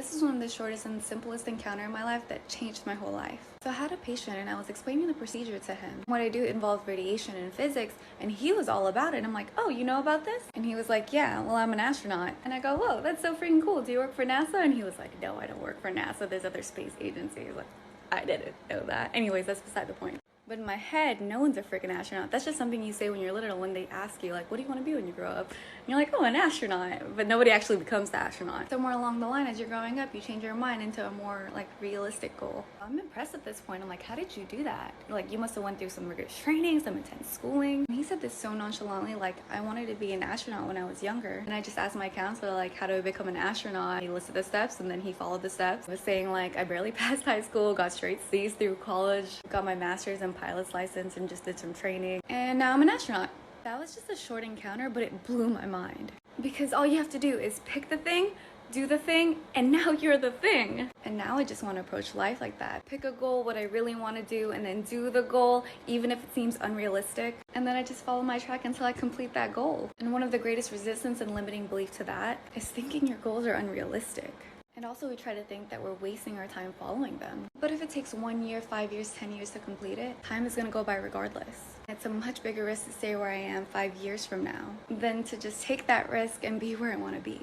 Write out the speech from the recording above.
This is one of the shortest and simplest encounter in my life that changed my whole life. So I had a patient and I was explaining the procedure to him. What I do involves radiation and physics, and he was all about it. I'm like, oh, you know about this? And he was like, yeah, well, I'm an astronaut. And I go, whoa, that's so freaking cool. Do you work for NASA? And he was like, no, I don't work for NASA. There's other space agencies. Like, I didn't know that. Anyways, that's beside the point. But in my head, no one's a freaking astronaut. That's just something you say when you're little, when they ask you, like, what do you want to be when you grow up? And you're like, oh, an astronaut. But nobody actually becomes the astronaut. Somewhere along the line, as you're growing up, you change your mind into a more, like, realistic goal. I'm impressed at this point. I'm like, how did you do that? Like, you must have went through some rigorous training, some intense schooling. And he said this so nonchalantly, like, I wanted to be an astronaut when I was younger. And I just asked my counselor, like, how do I become an astronaut? He listed the steps, and then he followed the steps. I was saying, like, I barely passed high school, got straight C's through college, got my master's and pilot's license, and just did some training, and now I'm an astronaut. That was just a short encounter, but it blew my mind, because all you have to do is pick the thing, do the thing, and now you're the thing. And now I just want to approach life like that. Pick a goal, what I really want to do, and then do the goal, even if it seems unrealistic. And then I just follow my track until I complete that goal. And one of the greatest resistance and limiting belief to that is thinking your goals are unrealistic. And also we try to think that we're wasting our time following them. But if it takes 1 year, 5 years, 10 years to complete it, time is gonna go by regardless. It's a much bigger risk to stay where I am 5 years from now than to just take that risk and be where I wanna be.